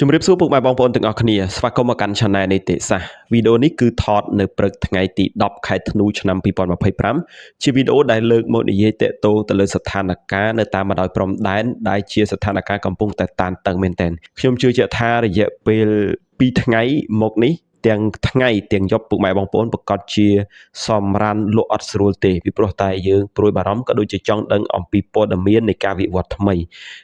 ជំរាបសួរពុកម៉ែបងប្អូនទាំងអស់គ្នាស្វាគមន៍មកកាន់ Channel នីតិសាស្ត្រវីដេអូនេះគឺថតនៅព្រឹកថ្ងៃទី10ខែធ្នូឆ្នាំ2025ជាវីដេអូដែលលើកមកនិយាយតាក់ទងទៅលើស្ថានភាពនៅតាមបណ្ដោយព្រំដែនដែលជាស្ថានភាពកំពុងតែតានតឹងមែនទែនខ្ញុំជឿជាក់ថារយៈពេល2ថ្ងៃមកនេះទាំងថ្ងៃទាំងយប់ពុកម៉ែបងប្អូនប្រកាសជាសម្រានលក់អត់ស្រួលទេពីព្រោះតែយើងព្រួយបារម្ភក៏ដូចជាចង់ដឹងអំពីព័ត៌មាននៃការវិវត្តថ្មី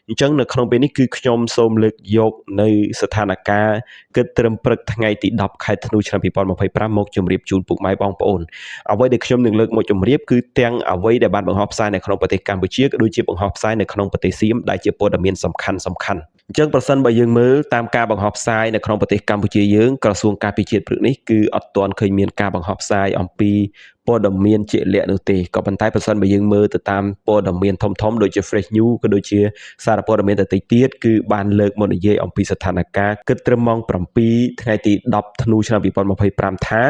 អញ្ចឹងនៅក្នុងពេលនេះគឺខ្ញុំសូមលើកយកនៅស្ថានភាពគិតត្រឹមព្រឹកថ្ងៃទី10ខែធ្នូឆ្នាំ2025មកជម្រាបជូនពុកម៉ែបងប្អូនអ្វីដែលខ្ញុំនឹងលើកមកជម្រាបគឺទាំងអ្វីដែលបានបង្ហោះផ្សាយនៅក្នុងប្រទេសកម្ពុជាក៏ដូចជាបង្ហោះផ្សាយនៅក្នុងប្រទេសសៀមដែលជាព័ត៌មានសំខាន់អញ្ចឹងប្រសិនបើយើងមើលតាមការបង្ហោះផ្សាយនៅក្នុងប្រទេសកម្ពុជាយើងក្រសួងការពារជាតិព្រឹកនេះគឺអត់ទាន់ឃើញមានការបង្ហោះផ្សាយអំពីព័ត៌មានជាក់លាក់នោះទេក៏ប៉ុន្តែប្រសិនបើយើងមើលទៅតាមព័ត៌មានធំដូចជា Fresh News ក៏ដូចជាសារព័ត៌មានដទៃទៀតគឺបានលើកមកនិយាយអំពីស្ថានភាពគិតត្រឹមម៉ោង7ថ្ងៃទី10ធ្នូឆ្នាំ2025ថា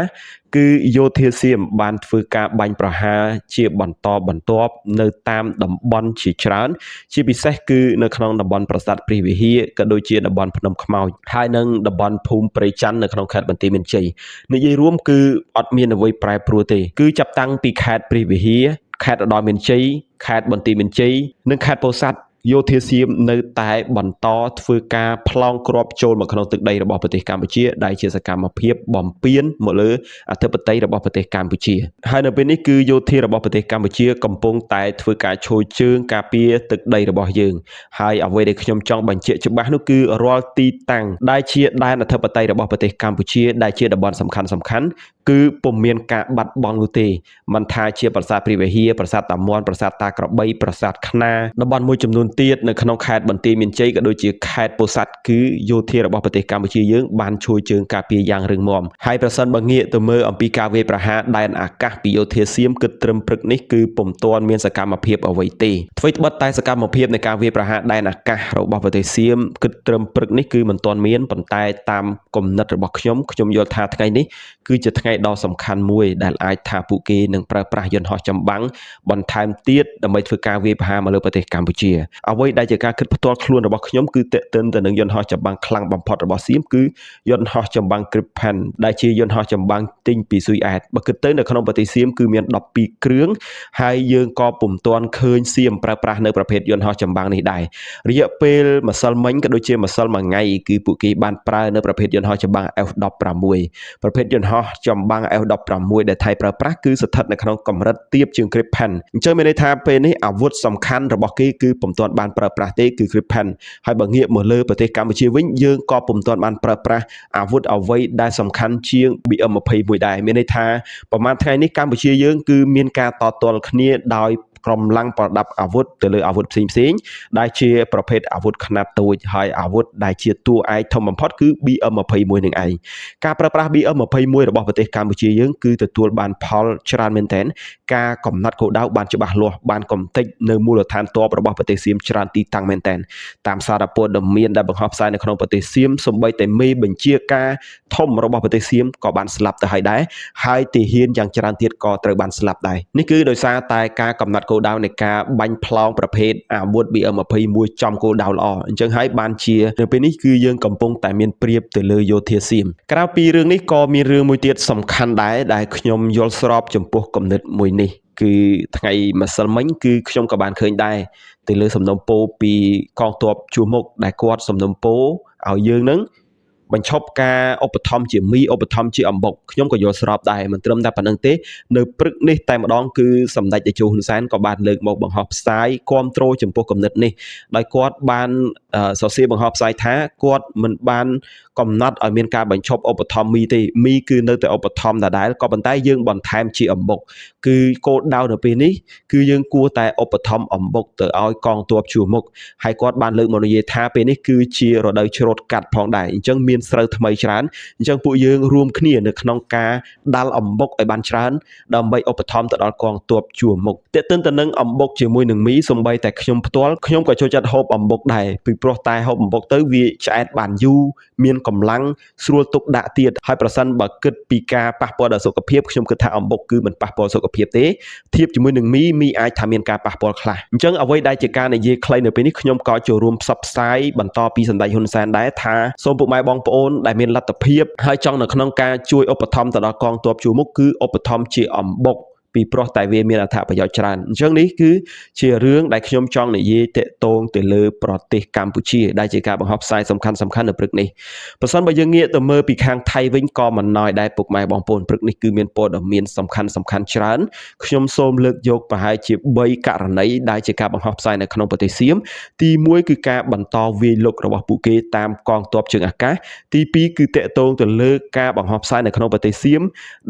គឺយោធាសៀមបានធ្វើការបាញ់ប្រហារជាបន្តបន្ទាប់នៅតាមតំបន់ជាច្រើនជាពិសេសគឺនៅក្នុងតំបន់ប្រាសាទព្រះវិហារក៏ដូចជាតំបន់ភ្នំខ្មោចហើយនិងតំបន់ភូមិព្រៃច័ន្ទនៅក្នុងខេត្តបន្ទាយមានជ័យនិយាយរួមគឺអត់មានអ្វីប្រែប្រួលទេគឺចាប់តាំងពីខេត្តព្រះវិហារខេត្តឧត្តរមានជ័យខេត្តបន្ទាយមានជ័យនិងខេត្តពោធិ៍សាត់យោធាសៀមនៅតែបន្តធ្វើការប្លង់គ្រាប់ចូលមកក្នុងទឹកដីរបស់ប្រទេសកម្ពុជាដែលជាសកម្មភាពបំពានមកលើអធិបតេយ្យរបស់ប្រទេសកម្ពុជាហើយនៅពេលនេះគឺយោធារបស់ប្រទេសកម្ពុជាកំពុងតែធ្វើការឈរជើងការពារទឹកដីរបស់យើងហើយអ្វីដែលខ្ញុំចង់បញ្ជាក់ច្បាស់នោះគឺរាល់ទីតាំងដែលជាដែនអធិបតេយ្យរបស់ប្រទេសកម្ពុជាដែលជាតំបន់សំខាន់គឺពុំមានការបាត់បង់នោះទេមិនថាជាប្រាសាទព្រះវិហារប្រាសាទតាមាន់ប្រាសាទតាក្របីប្រាសាទខ្នារតំបន់មួយចំនួនទៀតនៅក្នុងខេត្តបន្ទាយមានជ័យក៏ដូចជាខេត្តពោធិ៍សាត់គឺយោធារបស់ប្រទេសកម្ពុជាយើងបានជួយជើងការពារយ៉ាងរឹងមាំហើយប្រសិនបើងាកទៅមើលអំពីការវាយប្រហារដែនអាកាសពីយោធាសៀមគិតត្រឹមព្រឹកនេះគឺពុំទាន់មានសកម្មភាពអ្វីទេអ្វីត្បិតតែសកម្មភាពនៃការវាយប្រហារដែនអាកាសរបស់ប្រទេសសៀមគិតត្រឹមព្រឹកនេះគឺមិនទាន់មានប៉ុន្តែតាមគំនិតរបស់ខ្ញុំយល់ថាថ្ងៃនេះគឺជាថ្ងៃដ៏សំខាន់មួយដែលអាចថាពួកគេនឹងប្រើប្រាស់យន្តហោះចម្បាំងបន្ថែមទៀតដើម្បីធ្វើការវាយប្រហារមកលើប្រទេសកម្ពុជាអ្វីដែលជាការគិតផ្ទាល់ខ្លួនរបស់ខ្ញុំគឺតេតិនទៅនឹងយន្តហោះចម្បាំងខ្លាំងបំផុតរបស់សៀមគឺយន្តហោះចម្បាំង Gripen ដែលជាយន្តហោះចម្បាំងទិញពីស៊ុយអែតបើគិតទៅនៅក្នុងប្រទេសសៀមគឺមាន12គ្រឿងហើយយើងក៏ពុំទាន់ឃើញសៀមប្រើប្រាស់នៅប្រភេទយន្តហោះចម្បាំងនេះដែររយៈពេលម្សិលមិញក៏ដូចជាម្សិលមួយថ្ងៃគឺពួកគេបានប្រើនៅប្រភេទយន្តហោះចម្បាំង F16 ប្រភេទយន្តហោះចម្បាំង F16 ដែលថៃប្រើប្រាស់គឺស្ថិតនៅក្នុងកម្រិតទាបជាង Gripen អញ្ចឹងមានន័យថាពេលនេះអាវុធសំខាន់របស់គេគឺពុំទាន់បានប្រើប្រាស់ទេគឺ Gripen ហើយបើងាកមកលើប្រទេសកម្ពុជាវិញយើងក៏ពុំទាន់បានប្រើប្រាស់អាវុធអ្វីដែលសំខាន់ជាង BM21 ដែរមានន័យថាប្រហែលថ្ងៃនេះកម្ពុជាយើងគឺមានការតទល់គ្នាដោយកម្លាំងប្រដាប់អាវុធទៅលើអាវុធផ្សេងដែលជាប្រភេទអាវុធខ្នាតតូចហើយអាវុធដែលជាតួឯកធំបំផុតគឺ BM21 នឹងឯងការប្រើប្រាស់ BM21 របស់ប្រទេសកម្ពុជាយើងគឺទទួលបានផលច្រើនមែនទែនការកំណត់គោលដៅបានច្បាស់លាស់បានកំទេចនៅមូលដ្ឋានទ័ពរបស់ប្រទេសសៀមច្រើនទីតាំងមែនទែនតាមសារព័ត៌មានដែលបង្ហោះផ្សាយនៅក្នុងប្រទេសសៀមសូម្បីតែមេបញ្ជាការធំរបស់ប្រទេសសៀមក៏បានស្លាប់ទៅហើយដែរហើយទាហានយ៉ាងច្រើនទៀតក៏ត្រូវបានស្លាប់ដែរនេះគឺដោយសារតែការកំណត់គោលដៅនៃការបាញ់ផ្លោងប្រភេទអាវុធ BM21 ចំគោលដៅល្អអញ្ចឹងហើយបានជានៅពេលនេះគឺយើងកំពុងតែមានព្រៀបទៅលើយោធាសៀមក្រៅពីរឿងនេះក៏មានរឿងមួយទៀតសំខាន់ដែរដែលខ្ញុំយល់ស្របចំពោះគំនិតមួយនេះគឺថ្ងៃម្សិលមិញគឺខ្ញុំក៏បានឃើញដែរទៅលើសំណុំពរពីកងទ័ពជួរមុខដែលគាត់សំណុំពរឲ្យយើងនឹងបញ្ឈប់ការឧបត្ថម្ភជាមីឧបត្ថម្ភជាអំបុកខ្ញុំក៏យល់ស្របដែរមិនត្រឹមតែប៉ុណ្្នឹងទេនៅព្រឹកនេះតែម្ដងគឺសម្ដេចតេជោហ៊ុនសែនក៏បានលើកមកបង្ហោះផ្សាយគាំទ្រចំពោះគំនិតនេះដោយគាត់បានសរសេរបង្ហោះផ្សាយថាគាត់មិនបានកំណត់ឲ្យមានការបញ្ឈប់ឧបត្ថម្ភមីទេមីគឺនៅតែឧបត្ថម្ភដដែលក៏ប៉ុន្តែយើងបន្ថែមជាអំបុកគឺគោលដៅនៅពេលនេះគឺយើងគួរតែឧបត្ថម្ភអំបុកទៅឲ្យកងទ័ពជួរមុខហើយគាត់បានលើកមកនិយាយថាពេលនេះគឺជារដូវច្រូតកាត់ផងដែរអញ្ចឹងមាន មានស្រូវថ្មីច្រើនអញ្ចឹងពួកយើងរួមគ្នានៅក្នុងការដាល់អំបុកឲ្យបានច្រើនដើម្បីឧបត្ថម្ភទៅដល់កងទ័ពជួរមុខតេតិនទៅនឹងអំបុកជាមួយនឹងមីសំបីតែខ្ញុំផ្ទាល់ខ្ញុំក៏ចូលចិត្តហូបអំបុកដែរពីព្រោះតែហូបអំបុកទៅវាឆ្អែតបានយូរមានកម្លាំងស្រួលទុកដាក់ទៀតហើយប្រសិនបើគិតពីការប៉ះពាល់ដល់សុខភាពខ្ញុំគិតថាអំបុកគឺមិនប៉ះពាល់សុខភាពទេធៀបជាមួយនឹងមីអាចថាមានការប៉ះពាល់ខ្លះអញ្ចឹងអ្វីដែលជាការនិយាយខ្លីនៅពេលនេះខ្ញុំក៏ចូលរួមផ្សព្វផ្សាយបន្តពីសម្ដេចហ៊ុនសែនដែរថាសូមពុកម៉ែបងប្អូនដែលមានលទ្ធភាពហើយចង់នៅក្នុងការជួយឧបត្ថម្ភទៅដល់កងទ័ពជួរមុខគឺឧបត្ថម្ភជាអំបុកពីព្រោះតែវាមានអត្ថប្រយោជន៍ច្រើនអញ្ចឹងនេះគឺជារឿងដែលខ្ញុំចង់និយាយតាក់ទងទៅលើប្រទេសកម្ពុជាដែលជាការបង្ហោះផ្សាយសំខាន់នៅព្រឹកនេះបើសិនបើយើងងាកទៅមើលពីខាងថៃវិញក៏មិនណយដែរពុកម៉ែបងប្អូនព្រឹកនេះគឺមានព័ត៌មានសំខាន់ច្រើនខ្ញុំសូមលើកយកប្រហែលជា3ករណីដែលជាការបង្ហោះផ្សាយនៅក្នុងប្រទេសសៀមទី1គឺការបន្តវាយលុករបស់ពួកគេតាមកងទ័ពជើងអាកាសទី2គឺតាក់ទងទៅលើការបង្ហោះផ្សាយនៅក្នុងប្រទេសសៀម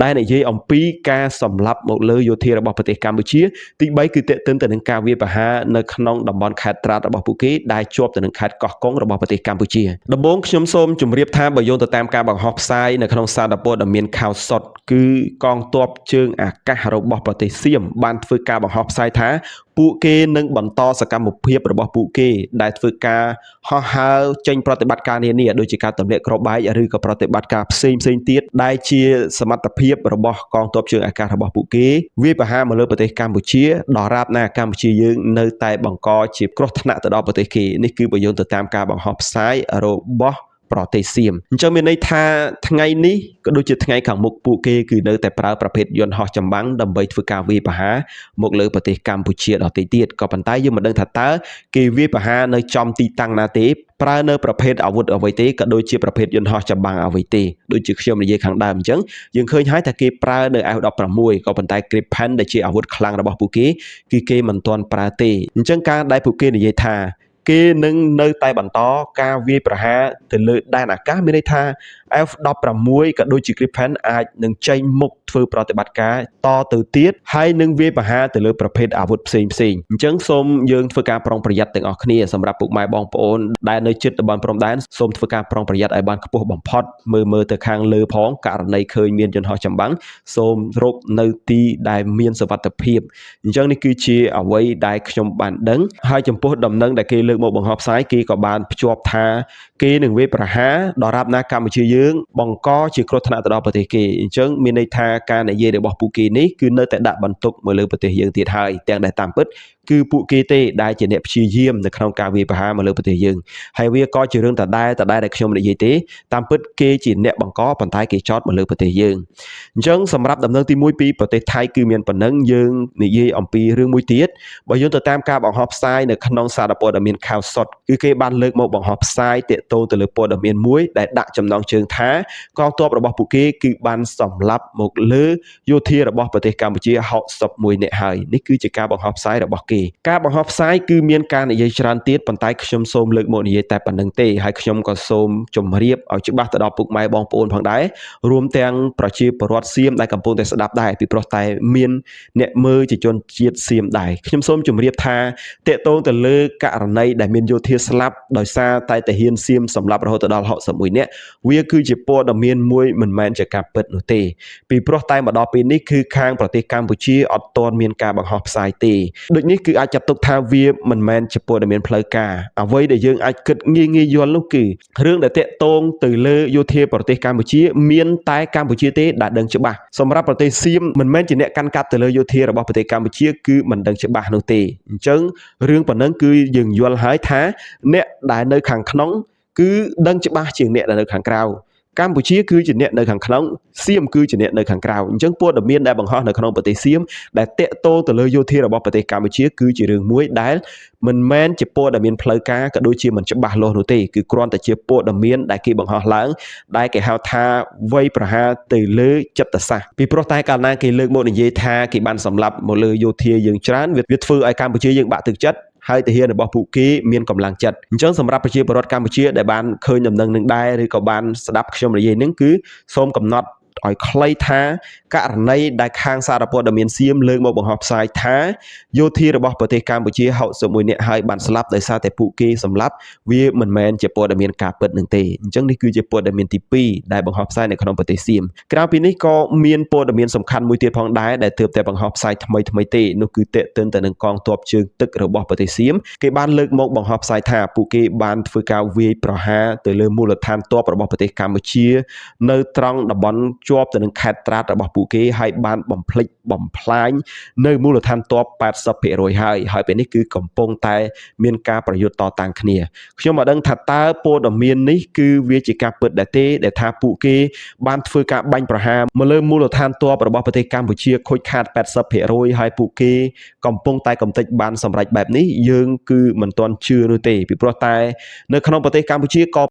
ដែលនិយាយអំពីការសម្លាប់មកលើយោធារបស់ប្រទេសកម្ពុជាទី3គឺតេតិនទៅនឹងការវាយប្រហារនៅក្នុងតំបន់ខេត្តត្រាតរបស់ពួកគេដែលជាប់ទៅនឹងខេត្តកោះកុងរបស់ប្រទេសកម្ពុជាដំបូងខ្ញុំសូមជម្រាបថាបើយោងទៅតាមការបង្ហោះផ្សាយនៅក្នុងសារព័ត៌មានข่าวสดគឺកងទ័ពជើងអាកាសរបស់ប្រទេសសៀមបានធ្វើការបង្ហោះផ្សាយថាពួកគេនឹងបន្តសកម្មភាពរបស់ពួកគេដែលធ្វើការហោះហើរចេញប្រតិបត្តិការនានាដូចជាការទម្លាក់គ្រាប់បែកឬក៏ប្រតិបត្តិការផ្សេងទៀតដែលជាសមត្ថភាពរបស់កងទ័ពជើងអាកាសរបស់ពួកគេវាយប្រហារមកលើប្រទេសកម្ពុជាដល់រាបណាកម្ពុជាយើងនៅតែបង្កជាគ្រោះថ្នាក់ទៅដល់ប្រទេសគេនេះគឺបើយោងទៅតាមការបង្ហោះផ្សាយរបស់ប្រទេសសៀមអញ្ចឹងមានន័យថាថ្ងៃនេះក៏ដូចជាថ្ងៃខាងមុខពួកគេគឺនៅតែប្រើប្រភេទយន្តហោះចម្បាំងដើម្បីធ្វើការវាយប្រហារមកលើប្រទេសកម្ពុជាដទៃទៀតក៏ប៉ុន្តែយើងមិនដឹងថាតើគេវាយប្រហារនៅចំទីតាំងណាទេប្រើនៅប្រភេទអាវុធអ្វីទេក៏ដូចជាប្រភេទយន្តហោះចម្បាំងអ្វីទេដូចជាខ្ញុំនិយាយខាងដើមអញ្ចឹងយើងឃើញហើយថាគេប្រើនៅ F16 ក៏ប៉ុន្តែ Gripen ដែលជាអាវុធខ្លាំងរបស់ពួកគេគឺគេមិនទាន់ប្រើទេអញ្ចឹងការដែលពួកគេនិយាយថាគេនឹងនៅតែបន្តការវាយប្រហារទៅលើដែនអាកាសមានន័យថា F16 ក៏ដូចជា Gripen អាចនឹងចេញមុខធ្វើប្រតិបត្តិការតទៅទៀតហើយនឹងវាយប្រហារទៅលើប្រភេទអាវុធផ្សេងអញ្ចឹងសូមយើងធ្វើការប្រុងប្រយ័ត្នទាំងអស់គ្នាសម្រាប់ពុកម៉ែបងប្អូនដែលនៅជិតតំបន់ព្រំដែនសូមធ្វើការប្រុងប្រយ័ត្នឲ្យបានខ្ពស់បំផុតមើលទៅខាងលើផងករណីឃើញមានយន្តហោះចម្បាំងសូមរកនៅទីដែលមានសុវត្ថិភាពអញ្ចឹងនេះគឺជាអ្វីដែលខ្ញុំបានដឹងហើយចំពោះដំណឹងដែលគេលើកមកបង្ហោះផ្សាយគេក៏បានភ្ជាប់ថាគេនឹងវាយប្រហារដល់រាបណាកម្ពុជាយើងបង្កជាគ្រោះថ្នាក់ទៅដល់ប្រទេសគេអញ្ចឹងមានន័យថាការនិយាយរបស់ពួកគេនេះគឺនៅតែដាក់បន្ទុកមកលើប្រទេសយើងទៀតហើយទាំងដែលតាមពិតគឺពួកគេទេដែលជាអ្នកព្យាយាមនៅក្នុងការវាយប្រហារមកលើប្រទេសយើងហើយវាក៏ជារឿងដដែលដែលខ្ញុំនិយាយទេតាមពិតគេជាអ្នកបង្កប៉ុន្តែគេចោទមកលើប្រទេសយើងអញ្ចឹងសម្រាប់ដំណឹងទី1ពីប្រទេសថៃគឺមានប៉ុណ្ណឹងយើងនិយាយអំពីរឿងមួយទៀតបើយើងទៅតាមការបង្ហោះផ្សាយនៅក្នុងសារព័ត៌មានข่าวสดគឺគេបានលើកមកបង្ហោះផ្សាយទាក់ទងទៅលើព័ត៌មានមួយដែលដាក់ចំណងជើងថាកងទ័ពរបស់ពួកគេគឺបានសម្លាប់មកលើយោធារបស់ប្រទេសកម្ពុជា61នាក់ហើយនេះគឺជាការបង្ហោះផ្សាយរបស់គេការបង្ហោះផ្សាយគឺមានការនិយាយច្រើនទៀតប៉ុន្តែខ្ញុំសូមលើកមកនិយាយតែប៉ុណ្្នឹងទេហើយខ្ញុំក៏សូមជម្រាបឲ្យច្បាស់ទៅដល់ពុកម៉ែបងប្អូនផងដែររួមទាំងប្រជាពលរដ្ឋសៀមដែលកំពុងតែស្ដាប់ដែរពីព្រោះតែមានអ្នកមើលជាជនជាតិសៀមដែរខ្ញុំសូមជម្រាបថាតេតងទៅលើករណីដែលមានយោធាស្លាប់ដោយសារតែទាហានសៀមសម្លាប់រហូតដល់61នាក់វាគឺជាព័ត៌មានមួយមិនមែនជាការពិតនោះទេពីព្រោះតែមកដល់ពេលនេះគឺខាងប្រទេសកម្ពុជាអត់ទាន់មានការបង្ហោះផ្សាយទេដូចនេះគឺអាចចាត់ទុកថាវាមិនមែនជាព័ត៌មានផ្លូវការអ្វីដែលយើងអាចគិតងាយយល់នោះគឺរឿងដែលតាក់ទងទៅលើយោធាប្រទេសកម្ពុជាមានតែកម្ពុជាទេដែលដឹងច្បាស់សម្រាប់ប្រទេសសៀមមិនមែនជាអ្នកកាន់កាប់ទៅលើយោធារបស់ប្រទេសកម្ពុជាគឺមិនដឹងច្បាស់នោះទេអញ្ចឹងរឿងប៉ុណ្ណឹងគឺយើងយល់ហើយថាអ្នកដែលនៅខាងក្នុងគឺដឹងច្បាស់ជាងអ្នកដែលនៅខាងក្រៅកម្ពុជាគឺជាអ្នកនៅខាងក្នុងសៀមគឺជាអ្នកនៅខាងក្រៅអញ្ចឹងព័ត៌មានដែលបង្ហោះនៅក្នុងប្រទេសសៀមដែលតាក់ទងទៅលើយោធារបស់ប្រទេសកម្ពុជាគឺជារឿងមួយដែលមិនមែនជាព័ត៌មានផ្លូវការក៏ដូចជាមិនច្បាស់លាស់នោះទេគឺគ្រាន់តែជាព័ត៌មានដែលគេបង្ហោះឡើងដែលគេហៅថាវ័យប្រហារទៅលើចិត្តសាស្ត្រពីព្រោះតែកាលណាគេលើកមកនិយាយថាគេបានសម្លាប់មកលើយោធាយើងច្រើនវាធ្វើឲ្យកម្ពុជាយើងបាក់ទឹកចិត្តហើយទាហានរបស់ពួកគេមានកម្លាំងចិត្តអញ្ចឹងសម្រាប់ប្រជាពលរដ្ឋកម្ពុជាដែលបានឃើញដំណឹងនឹងដែរឬក៏បានស្ដាប់ខ្ញុំនិយាយនឹងគឺសូមកំណត់ ឲ្យខ្លីថាករណីដែលខាងសារព័ត៌មានសៀមលើកមកបង្ហោះផ្សាយថាយោធារបស់ប្រទេសកម្ពុជា61នាក់ហើយបានស្លាប់ដោយសារតែពួកគេសម្លាប់វាមិនមែនជាព័ត៌មានការពិតនឹងទេអញ្ចឹងនេះគឺជាព័ត៌មានទី2ដែលបង្ហោះផ្សាយនៅក្នុងប្រទេសសៀមក្រៅពីនេះក៏មានព័ត៌មានសំខាន់មួយទៀតផងដែរដែលទើបតែបង្ហោះផ្សាយថ្មីទេនោះគឺតេតិនទៅនឹងកងទ័ពជើងទឹករបស់ប្រទេសសៀមគេបានលើកមកបង្ហោះផ្សាយថាពួកគេបានធ្វើការវាយប្រហារទៅលើមូលដ្ឋានទ័ពរបស់ប្រទេសកម្ពុជានៅត្រង់តំបន់ជាប់ទៅនឹងខេត្តត្រាតរបស់ពួកគេហើយបានបំផ្លិចបំផ្លាញនៅមូលដ្ឋានទ័ព 80% ហើយពេលនេះគឺកំពុងតែមានការប្រយុទ្ធតតាំងគ្នាខ្ញុំមិនដឹងថាតើព័ត៌មាននេះគឺវាជាការពិតដែរទេដែលថាពួកគេបានធ្វើការបាញ់ប្រហារមកលើមូលដ្ឋានទ័ពរបស់ប្រទេសកម្ពុជាខូចខាត 80% ហើយពួកគេកំពុងតែកំទេចបានសម្រេចបែបនេះយើងគឺមិនទាន់ជឿនោះទេពីព្រោះតែនៅក្នុងប្រទេសកម្ពុជាក៏